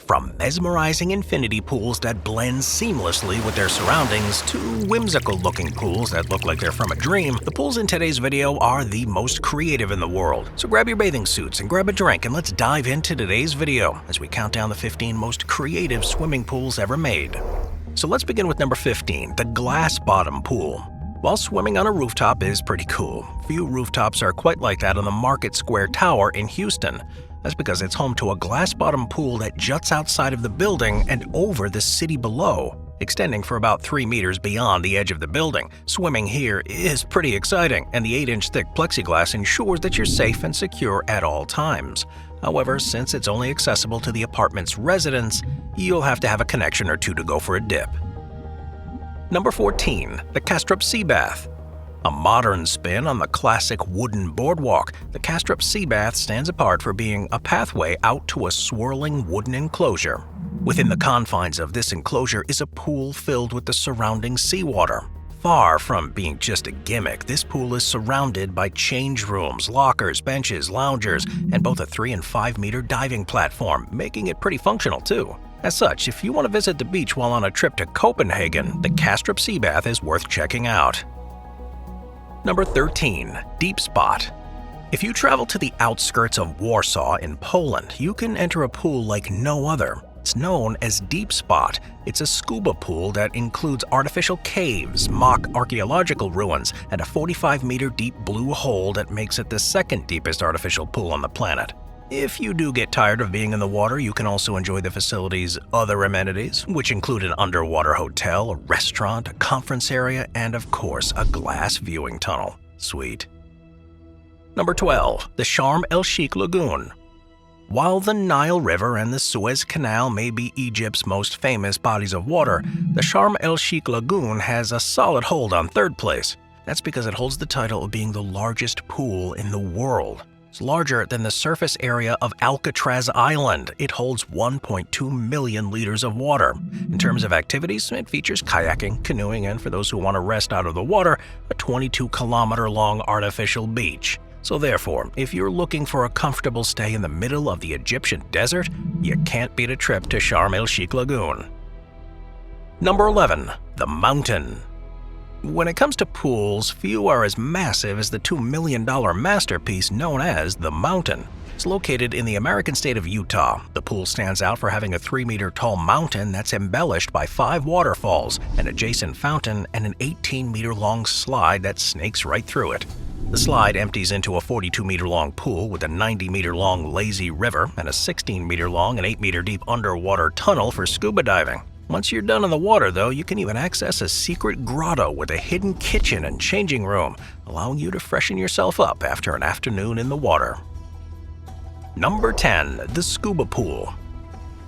From mesmerizing infinity pools that blend seamlessly with their surroundings to whimsical-looking pools that look like they're from a dream, the pools in today's video are the most creative in the world. So grab your bathing suits and grab a drink and let's dive into today's video as we count down the 15 most creative swimming pools ever made. So let's begin with number 15, the glass bottom pool. While swimming on a rooftop is pretty cool, few rooftops are quite like that on the Market Square Tower in Houston. That's because it's home to a glass-bottom pool that juts outside of the building and over the city below, extending for about 3 meters beyond the edge of the building. Swimming here is pretty exciting, and the 8-inch thick plexiglass ensures that you're safe and secure at all times. However, since it's only accessible to the apartment's residents, you'll have to have a connection or two to go for a dip. Number 14, the Kastrup Sea Bath. A modern spin on the classic wooden boardwalk, the Kastrup Sea Bath stands apart for being a pathway out to a swirling wooden enclosure. Within the confines of this enclosure is a pool filled with the surrounding seawater. Far from being just a gimmick, this pool is surrounded by change rooms, lockers, benches, loungers, and both a 3 and 5 meter diving platform, making it pretty functional too. As such, if you want to visit the beach while on a trip to Copenhagen, the Kastrup Sea Bath is worth checking out. Number 13, Deep Spot. If you travel to the outskirts of Warsaw in Poland, you can enter a pool like no other. It's known as Deep Spot. It's a scuba pool that includes artificial caves, mock archaeological ruins, and a 45-meter deep blue hole that makes it the second deepest artificial pool on the planet. If you do get tired of being in the water, you can also enjoy the facility's other amenities, which include an underwater hotel, a restaurant, a conference area, and of course, a glass viewing tunnel. Sweet. Number 12, the Sharm el-Sheik Lagoon. While the Nile River and the Suez Canal may be Egypt's most famous bodies of water, the Sharm el-Sheik Lagoon has a solid hold on third place. That's because it holds the title of being the largest pool in the world. It's larger than the surface area of Alcatraz Island. It holds 1.2 million liters of water. In terms of activities, it features kayaking, canoeing, and for those who want to rest out of the water, a 22-kilometer-long artificial beach. So therefore, if you're looking for a comfortable stay in the middle of the Egyptian desert, you can't beat a trip to Sharm el-Sheik Lagoon. Number 11, the Mountain. When it comes to pools, few are as massive as the $2 million masterpiece known as the Mountain. It's located in the American state of Utah. The pool stands out for having a 3-meter-tall mountain that's embellished by 5 waterfalls, an adjacent fountain, and an 18-meter-long slide that snakes right through it. The slide empties into a 42-meter-long pool with a 90-meter-long lazy river and a 16-meter-long and 8-meter-deep underwater tunnel for scuba diving. Once you're done in the water, though, you can even access a secret grotto with a hidden kitchen and changing room, allowing you to freshen yourself up after an afternoon in the water. Number 10, the Scuba Pool.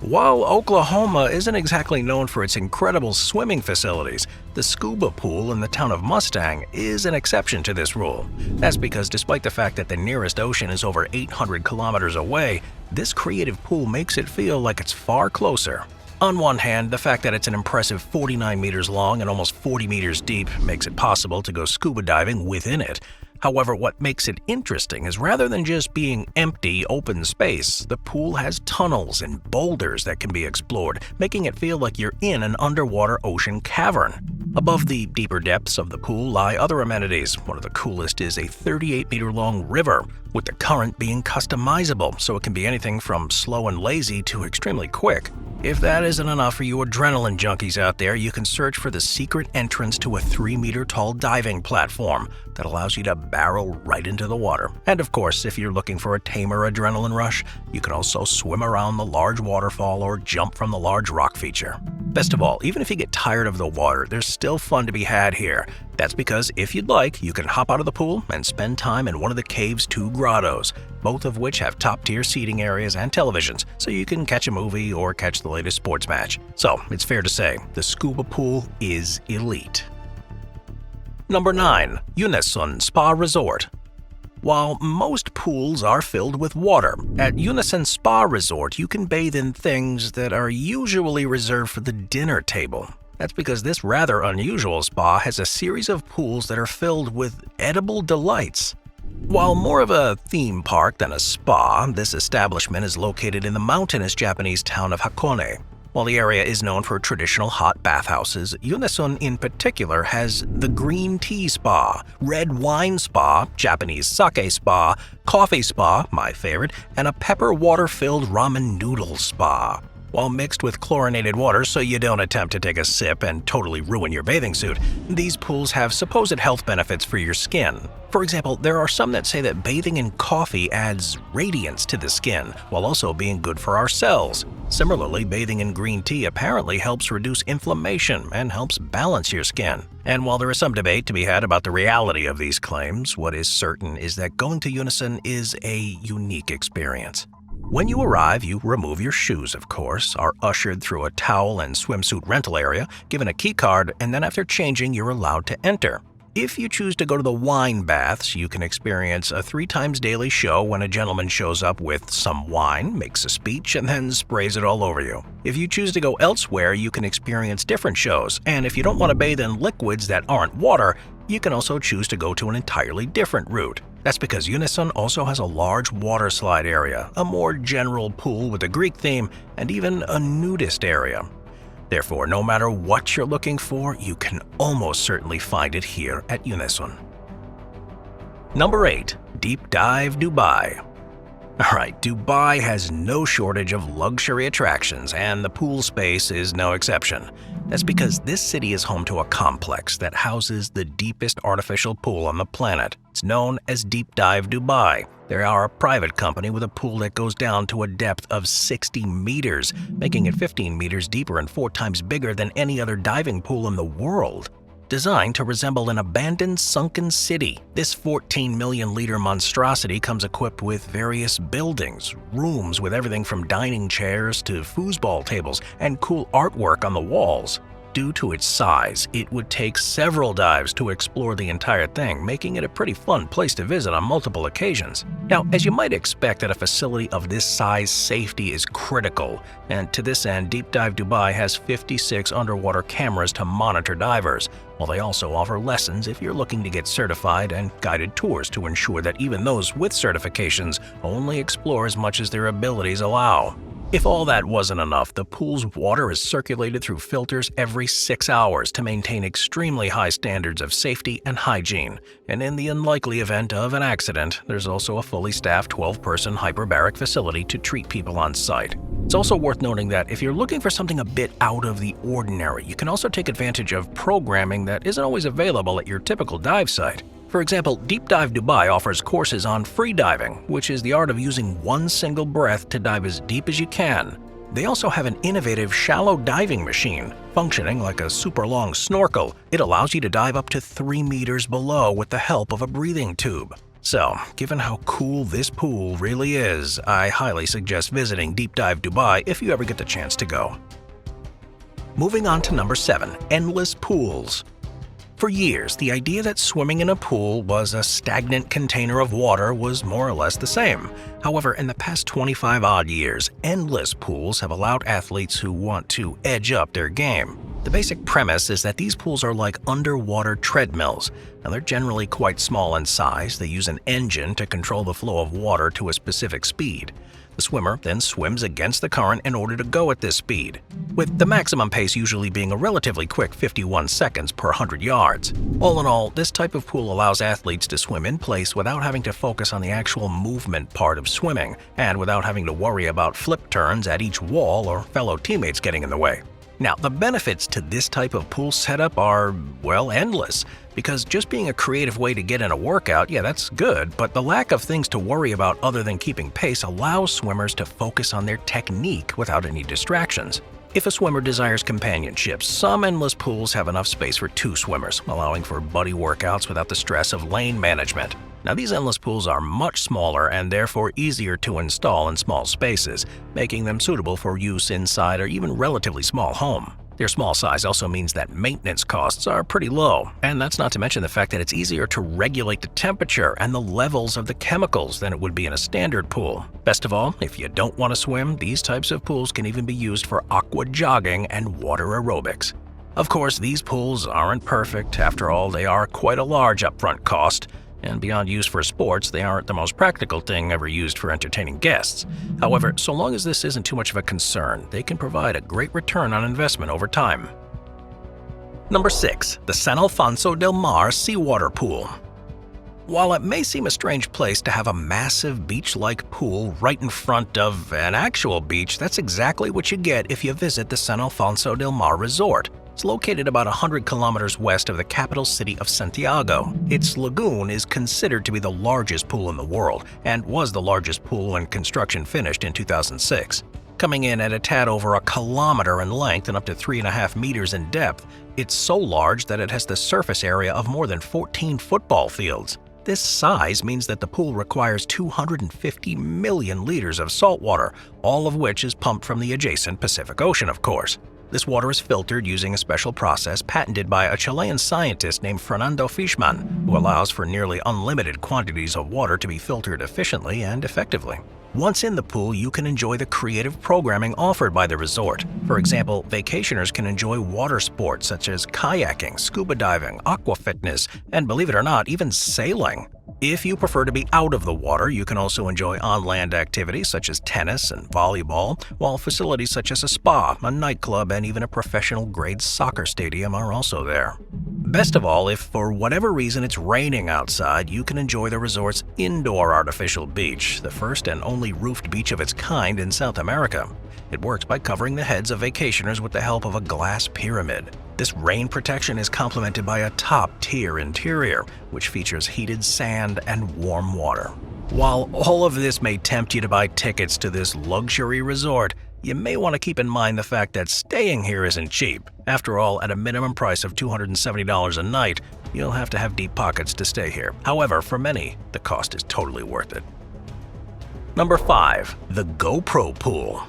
While Oklahoma isn't exactly known for its incredible swimming facilities, the scuba pool in the town of Mustang is an exception to this rule. That's because despite the fact that the nearest ocean is over 800 kilometers away, this creative pool makes it feel like it's far closer. On one hand, the fact that it's an impressive 49 meters long and almost 40 meters deep makes it possible to go scuba diving within it. However, what makes it interesting is rather than just being empty, open space, the pool has tunnels and boulders that can be explored, making it feel like you're in an underwater ocean cavern. Above the deeper depths of the pool lie other amenities. One of the coolest is a 38-meter-long river, with the current being customizable, so it can be anything from slow and lazy to extremely quick. If that isn't enough for you adrenaline junkies out there, you can search for the secret entrance to a 3-meter-tall diving platform that allows you to barrel right into the water. And of course, if you're looking for a tamer adrenaline rush, you can also swim around the large waterfall or jump from the large rock feature. Best of all, even if you get tired of the water, there's still fun to be had here. That's because if you'd like, you can hop out of the pool and spend time in one of the cave's 2 grottos, both of which have top-tier seating areas and televisions, so you can catch a movie or catch the latest sports match. So, it's fair to say, the scuba pool is elite. Number 9, Unison Spa Resort. While most pools are filled with water, at Unison Spa Resort you can bathe in things that are usually reserved for the dinner table. That's because this rather unusual spa has a series of pools that are filled with edible delights. While more of a theme park than a spa, this establishment is located in the mountainous Japanese town of Hakone. While the area is known for traditional hot bathhouses, Yunesun in particular has the green tea spa, red wine spa, Japanese sake spa, coffee spa, my favorite, and a pepper water-filled ramen noodle spa. While mixed with chlorinated water so you don't attempt to take a sip and totally ruin your bathing suit, these pools have supposed health benefits for your skin. For example, there are some that say that bathing in coffee adds radiance to the skin, while also being good for our cells. Similarly, bathing in green tea apparently helps reduce inflammation and helps balance your skin. And while there is some debate to be had about the reality of these claims, what is certain is that going to Yunesun is a unique experience. When you arrive, you remove your shoes, of course, are ushered through a towel and swimsuit rental area, given a key card, and then after changing, you're allowed to enter. If you choose to go to the wine baths, you can experience a 3 times daily show when a gentleman shows up with some wine, makes a speech, and then sprays it all over you. If you choose to go elsewhere, you can experience different shows, and if you don't want to bathe in liquids that aren't water, you can also choose to go to an entirely different route. That's because Yunesun also has a large water slide area, a more general pool with a Greek theme, and even a nudist area. Therefore, no matter what you're looking for, you can almost certainly find it here at Yunesun. Number 8. Deep Dive Dubai. Alright, Dubai has no shortage of luxury attractions, and the pool space is no exception. That's because this city is home to a complex that houses the deepest artificial pool on the planet. It's known as Deep Dive Dubai. They are a private company with a pool that goes down to a depth of 60 meters, making it 15 meters deeper and 4 times bigger than any other diving pool in the world. Designed to resemble an abandoned sunken city, this 14 million-liter monstrosity comes equipped with various buildings, rooms with everything from dining chairs to foosball tables, and cool artwork on the walls. Due to its size, it would take several dives to explore the entire thing, making it a pretty fun place to visit on multiple occasions. Now, as you might expect at a facility of this size, safety is critical, and to this end, Deep Dive Dubai has 56 underwater cameras to monitor divers, while they also offer lessons if you're looking to get certified and guided tours to ensure that even those with certifications only explore as much as their abilities allow. If all that wasn't enough, the pool's water is circulated through filters every 6 hours to maintain extremely high standards of safety and hygiene. And in the unlikely event of an accident, there's also a fully staffed 12-person hyperbaric facility to treat people on site. It's also worth noting that if you're looking for something a bit out of the ordinary, you can also take advantage of programming that isn't always available at your typical dive site. For example, Deep Dive Dubai offers courses on free diving, which is the art of using one single breath to dive as deep as you can. They also have an innovative shallow diving machine. Functioning like a super long snorkel, it allows you to dive up to 3 meters below with the help of a breathing tube. So, given how cool this pool really is, I highly suggest visiting Deep Dive Dubai if you ever get the chance to go. Moving on to number 7, endless pools. For years, the idea that swimming in a pool was a stagnant container of water was more or less the same. However, in the past 25-odd years, endless pools have allowed athletes who want to edge up their game. The basic premise is that these pools are like underwater treadmills. Now, they're generally quite small in size. They use an engine to control the flow of water to a specific speed. The swimmer then swims against the current in order to go at this speed, with the maximum pace usually being a relatively quick 51 seconds per 100 yards. All in all, this type of pool allows athletes to swim in place without having to focus on the actual movement part of swimming, and without having to worry about flip turns at each wall or fellow teammates getting in the way. Now, the benefits to this type of pool setup are, well, endless. Because just being a creative way to get in a workout, yeah, that's good, but the lack of things to worry about other than keeping pace allows swimmers to focus on their technique without any distractions. If a swimmer desires companionship, some endless pools have enough space for 2 swimmers, allowing for buddy workouts without the stress of lane management. Now, these endless pools are much smaller and therefore easier to install in small spaces, making them suitable for use inside or even relatively small home. Their small size also means that maintenance costs are pretty low, and that's not to mention the fact that it's easier to regulate the temperature and the levels of the chemicals than it would be in a standard pool. Best of all, if you don't want to swim, these types of pools can even be used for aqua jogging and water aerobics. Of course, these pools aren't perfect. After all, they are quite a large upfront cost. And beyond use for sports, they aren't the most practical thing ever used for entertaining guests. However, so long as this isn't too much of a concern, they can provide a great return on investment over time. Number 6. The San Alfonso del Mar Seawater Pool. While it may seem a strange place to have a massive beach-like pool right in front of an actual beach, that's exactly what you get if you visit the San Alfonso del Mar Resort. It's located about 100 kilometers west of the capital city of Santiago. Its lagoon is considered to be the largest pool in the world, and was the largest pool when construction finished in 2006. Coming in at a tad over a kilometer in length and up to 3.5 meters in depth, it's so large that it has the surface area of more than 14 football fields. This size means that the pool requires 250 million liters of salt water, all of which is pumped from the adjacent Pacific Ocean, of course. This water is filtered using a special process patented by a Chilean scientist named Fernando Fishman, who allows for nearly unlimited quantities of water to be filtered efficiently and effectively. Once in the pool, you can enjoy the creative programming offered by the resort. For example, vacationers can enjoy water sports such as kayaking, scuba diving, aqua fitness, and believe it or not, even sailing. If you prefer to be out of the water, you can also enjoy on-land activities such as tennis and volleyball, while facilities such as a spa, a nightclub, and even a professional-grade soccer stadium are also there. Best of all, if for whatever reason it's raining outside, you can enjoy the resort's indoor artificial beach, the first and only roofed beach of its kind in South America. It works by covering the heads of vacationers with the help of a glass pyramid. This rain protection is complemented by a top-tier interior, which features heated sand and warm water. While all of this may tempt you to buy tickets to this luxury resort, you may want to keep in mind the fact that staying here isn't cheap. After all, at a minimum price of $270 a night, you'll have to have deep pockets to stay here. However, for many, the cost is totally worth it. Number 5. The GoPro Pool.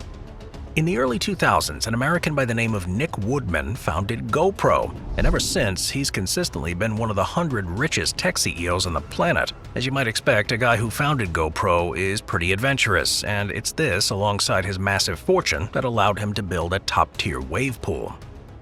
In the early 2000s, an American by the name of Nick Woodman founded GoPro, and ever since, he's consistently been one of the 100 richest tech CEOs on the planet. As you might expect, a guy who founded GoPro is pretty adventurous, and it's this, alongside his massive fortune, that allowed him to build a top-tier wave pool.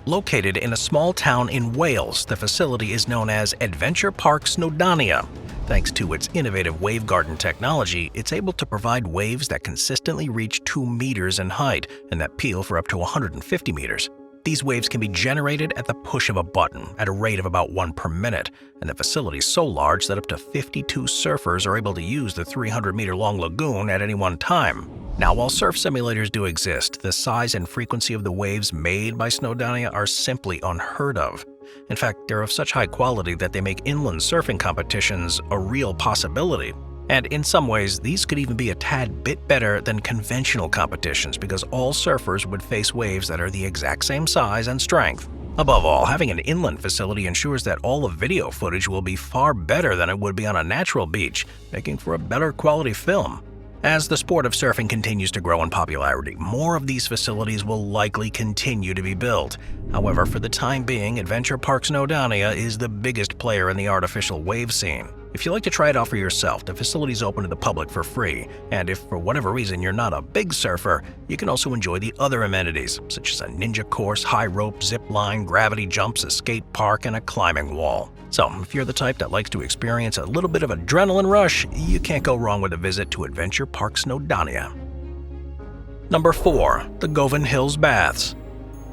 Located in a small town in Wales, the facility is known as Adventure Park Snowdonia. Thanks to its innovative wave garden technology, it's able to provide waves that consistently reach 2 meters in height and that peel for up to 150 meters. These waves can be generated at the push of a button at a rate of about 1 per minute, and the facility is so large that up to 52 surfers are able to use the 300-meter-long lagoon at any one time. Now, while surf simulators do exist, the size and frequency of the waves made by Snowdonia are simply unheard of. In fact, they're of such high quality that they make inland surfing competitions a real possibility. And in some ways, these could even be a tad bit better than conventional competitions because all surfers would face waves that are the exact same size and strength. Above all, having an inland facility ensures that all the video footage will be far better than it would be on a natural beach, making for a better quality film. As the sport of surfing continues to grow in popularity, more of these facilities will likely continue to be built. However, for the time being, Adventure Park Snowdonia is the biggest player in the artificial wave scene. If you'd like to try it out for yourself, the facility is open to the public for free, and if for whatever reason you're not a big surfer, you can also enjoy the other amenities, such as a ninja course, high rope, zip line, gravity jumps, a skate park, and a climbing wall. So, if you're the type that likes to experience a little bit of adrenaline rush, you can't go wrong with a visit to Adventure Park Snowdonia. Number 4. The Govan Hills Baths.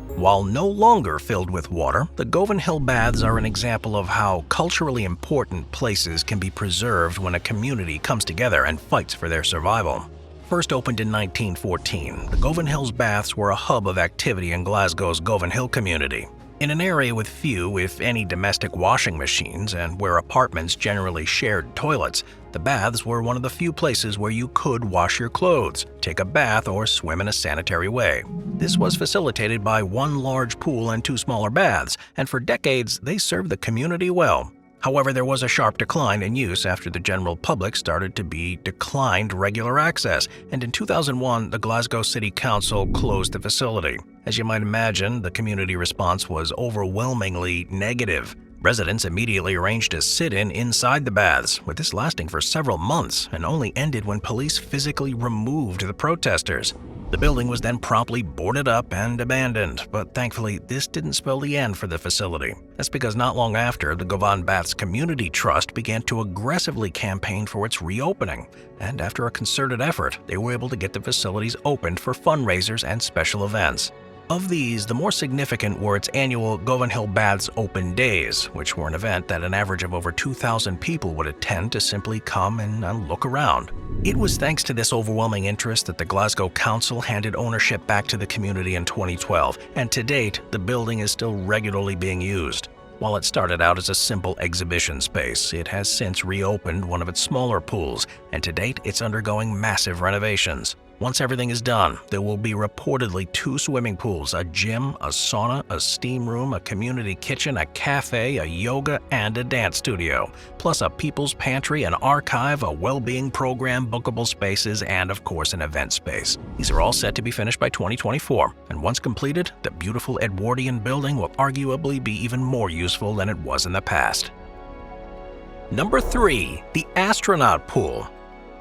While no longer filled with water, the Govan Hill Baths are an example of how culturally important places can be preserved when a community comes together and fights for their survival. First opened in 1914, the Govan Hills Baths were a hub of activity in Glasgow's Govan Hill community. In an area with few, if any, domestic washing machines and where apartments generally shared toilets, the baths were one of the few places where you could wash your clothes, take a bath, or swim in a sanitary way. This was facilitated by one large pool and 2 smaller baths, and for decades they served the community well. However, there was a sharp decline in use after the general public started to be declined regular access, and in 2001 the Glasgow City Council closed the facility. As you might imagine, the community response was overwhelmingly negative. Residents immediately arranged a sit-in inside the baths, with this lasting for several months and only ended when police physically removed the protesters. The building was then promptly boarded up and abandoned, but thankfully this didn't spell the end for the facility. That's because not long after, the Govan Baths Community Trust began to aggressively campaign for its reopening, and after a concerted effort, they were able to get the facilities opened for fundraisers and special events. Of these, the more significant were its annual Govan Hill Baths Open Days, which were an event that an average of over 2,000 people would attend to simply come and look around. It was thanks to this overwhelming interest that the Glasgow Council handed ownership back to the community in 2012, and to date, the building is still regularly being used. While it started out as a simple exhibition space, it has since reopened one of its smaller pools, and to date, it's undergoing massive renovations. Once everything is done, there will be reportedly 2 swimming pools, a gym, a sauna, a steam room, a community kitchen, a cafe, a yoga, and a dance studio, plus a people's pantry, an archive, a well-being program, bookable spaces, and of course an event space. These are all set to be finished by 2024, and once completed, the beautiful Edwardian building will arguably be even more useful than it was in the past. Number 3. The Astronaut Pool.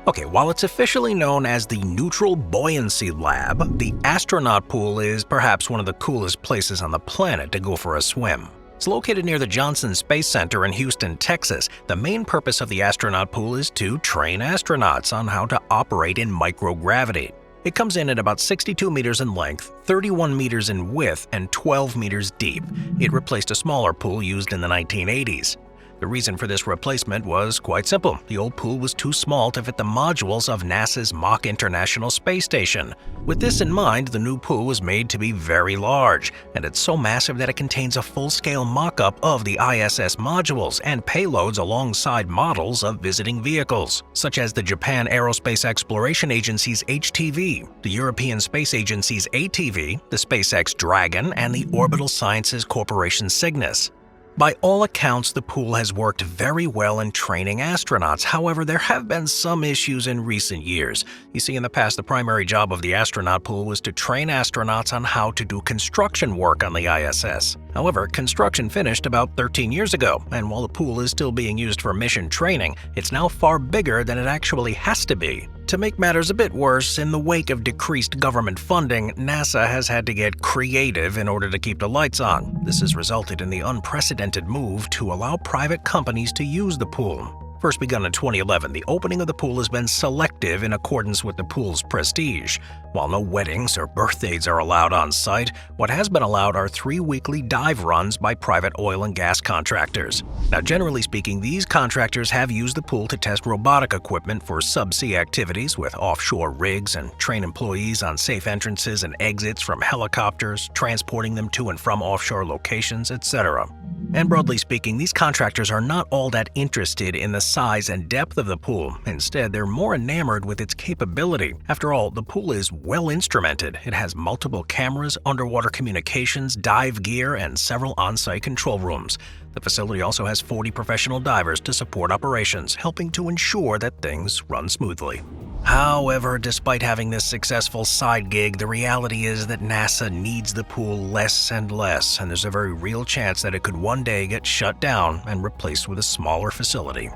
Okay, while it's officially known as the Neutral Buoyancy Lab, the Astronaut Pool is perhaps one of the coolest places on the planet to go for a swim. It's located near the Johnson Space Center in Houston, Texas. The main purpose of the Astronaut Pool is to train astronauts on how to operate in microgravity. It comes in at about 62 meters in length, 31 meters in width, and 12 meters deep. It replaced a smaller pool used in the 1980s. The reason for this replacement was quite simple. The old pool was too small to fit the modules of NASA's Mock International Space Station. With this in mind, the new pool was made to be very large, and it's so massive that it contains a full-scale mock-up of the ISS modules and payloads alongside models of visiting vehicles, such as the Japan Aerospace Exploration Agency's HTV, the European Space Agency's ATV, the SpaceX Dragon, and the Orbital Sciences Corporation Cygnus. By all accounts, the pool has worked very well in training astronauts. However, there have been some issues in recent years. You see, in the past, the primary job of the astronaut pool was to train astronauts on how to do construction work on the ISS. However, construction finished about 13 years ago, and while the pool is still being used for mission training, it's now far bigger than it actually has to be. To make matters a bit worse, in the wake of decreased government funding, NASA has had to get creative in order to keep the lights on. This has resulted in the unprecedented move to allow private companies to use the pool. First begun in 2011, the opening of the pool has been selective in accordance with the pool's prestige. While no weddings or birthdays are allowed on site, what has been allowed are 3 weekly dive runs by private oil and gas contractors. Now, generally speaking, these contractors have used the pool to test robotic equipment for subsea activities with offshore rigs and train employees on safe entrances and exits from helicopters, transporting them to and from offshore locations, etc. And broadly speaking, these contractors are not all that interested in the size and depth of the pool. Instead, they're more enamored with its capability. After all, the pool is well instrumented. It has multiple cameras, underwater communications, dive gear, and several on-site control rooms. The facility also has 40 professional divers to support operations, helping to ensure that things run smoothly. However, despite having this successful side gig, the reality is that NASA needs the pool less and less, and there's a very real chance that it could one day get shut down and replaced with a smaller facility.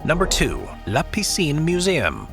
Number 2. La Piscine Museum.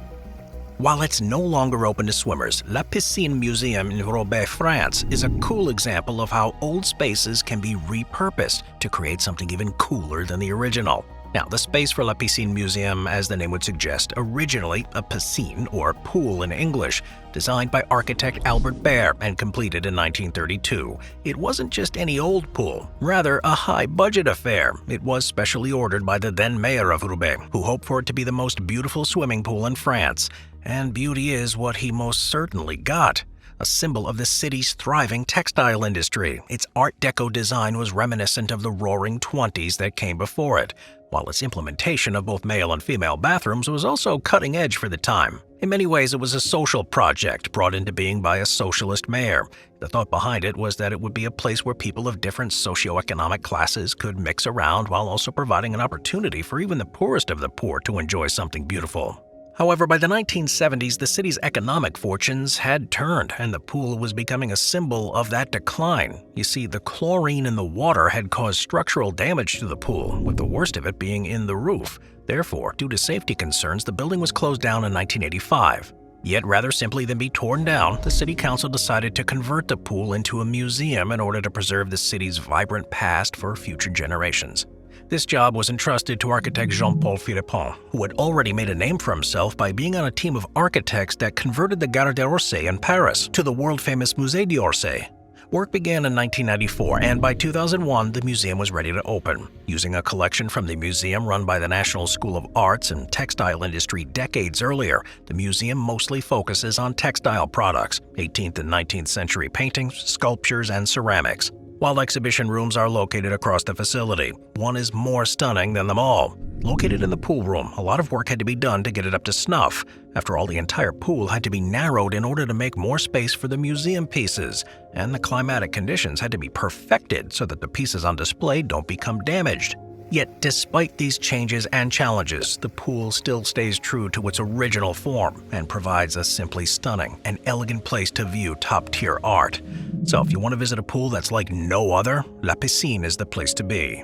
While it's no longer open to swimmers, La Piscine Museum in Roubaix, France is a cool example of how old spaces can be repurposed to create something even cooler than the original. Now, the space for La Piscine Museum, as the name would suggest, originally a piscine, or pool in English, designed by architect Albert Baer and completed in 1932. It wasn't just any old pool, rather a high-budget affair. It was specially ordered by the then mayor of Roubaix, who hoped for it to be the most beautiful swimming pool in France. And beauty is what he most certainly got. A symbol of the city's thriving textile industry, its Art Deco design was reminiscent of the Roaring '20s that came before it, while its implementation of both male and female bathrooms was also cutting edge for the time. In many ways, it was a social project brought into being by a socialist mayor. The thought behind it was that it would be a place where people of different socioeconomic classes could mix around while also providing an opportunity for even the poorest of the poor to enjoy something beautiful. However, by the 1970s, the city's economic fortunes had turned, and the pool was becoming a symbol of that decline. You see, the chlorine in the water had caused structural damage to the pool, with the worst of it being in the roof. Therefore, due to safety concerns, the building was closed down in 1985. Yet rather simply than be torn down, the city council decided to convert the pool into a museum in order to preserve the city's vibrant past for future generations. This job was entrusted to architect Jean-Paul Philippon, who had already made a name for himself by being on a team of architects that converted the Gare d'Orsay in Paris to the world-famous Musée d'Orsay. Work began in 1994, and by 2001, the museum was ready to open. Using a collection from the museum run by the National School of Arts and Textile Industry decades earlier, the museum mostly focuses on textile products, 18th and 19th century paintings, sculptures, and ceramics. While exhibition rooms are located across the facility, one is more stunning than them all. Located in the pool room, a lot of work had to be done to get it up to snuff. After all, the entire pool had to be narrowed in order to make more space for the museum pieces, and the climatic conditions had to be perfected so that the pieces on display don't become damaged. Yet, despite these changes and challenges, the pool still stays true to its original form and provides a simply stunning and elegant place to view top-tier art. So if you want to visit a pool that's like no other, La Piscine is the place to be.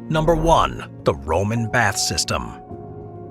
Number 1. The Roman Bath System.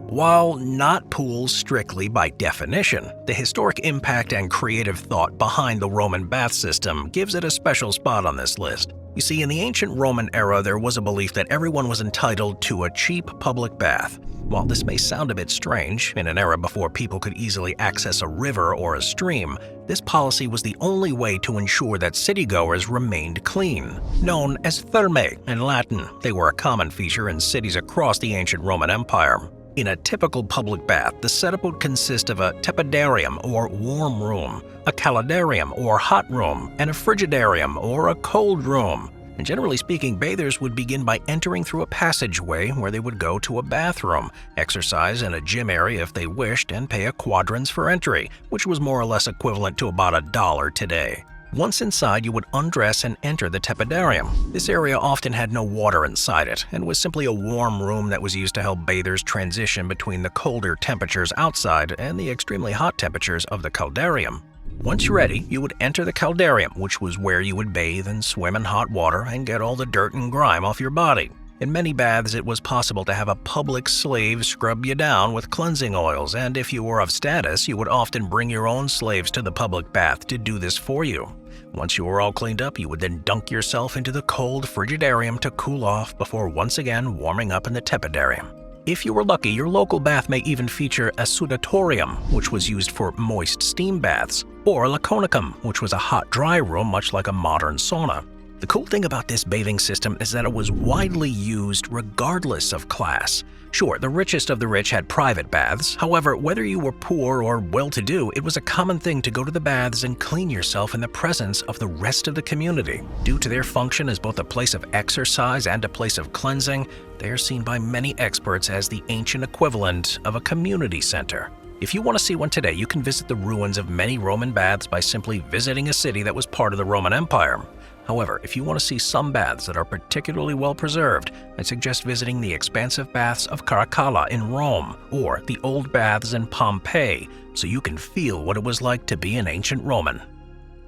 While not pools strictly by definition, the historic impact and creative thought behind the Roman bath system gives it a special spot on this list. You see, in the ancient Roman era, there was a belief that everyone was entitled to a cheap public bath. While this may sound a bit strange, in an era before people could easily access a river or a stream, this policy was the only way to ensure that citygoers remained clean. Known as thermae in Latin, they were a common feature in cities across the ancient Roman Empire. In a typical public bath, the setup would consist of a tepidarium or warm room, a calidarium or hot room, and a frigidarium or a cold room. And generally speaking, bathers would begin by entering through a passageway where they would go to a bathroom, exercise in a gym area if they wished, and pay a quadrans for entry, which was more or less equivalent to about $1 today. Once inside, you would undress and enter the tepidarium. This area often had no water inside it and was simply a warm room that was used to help bathers transition between the colder temperatures outside and the extremely hot temperatures of the caldarium. Once you're ready, you would enter the caldarium, which was where you would bathe and swim in hot water and get all the dirt and grime off your body. In many baths, it was possible to have a public slave scrub you down with cleansing oils, and if you were of status, you would often bring your own slaves to the public bath to do this for you. Once you were all cleaned up, you would then dunk yourself into the cold frigidarium to cool off before once again warming up in the tepidarium. If you were lucky, your local bath may even feature a sudatorium, which was used for moist steam baths, or a laconicum, which was a hot, dry room much like a modern sauna. The cool thing about this bathing system is that it was widely used regardless of class. Sure, the richest of the rich had private baths. However, whether you were poor or well-to-do, it was a common thing to go to the baths and clean yourself in the presence of the rest of the community. Due to their function as both a place of exercise and a place of cleansing, they are seen by many experts as the ancient equivalent of a community center. If you want to see one today, you can visit the ruins of many Roman baths by simply visiting a city that was part of the Roman Empire. However, if you want to see some baths that are particularly well preserved, I suggest visiting the expansive baths of Caracalla in Rome or the old baths in Pompeii so you can feel what it was like to be an ancient Roman.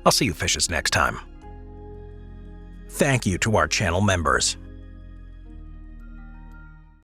I'll see you fishes next time. Thank you to our channel members.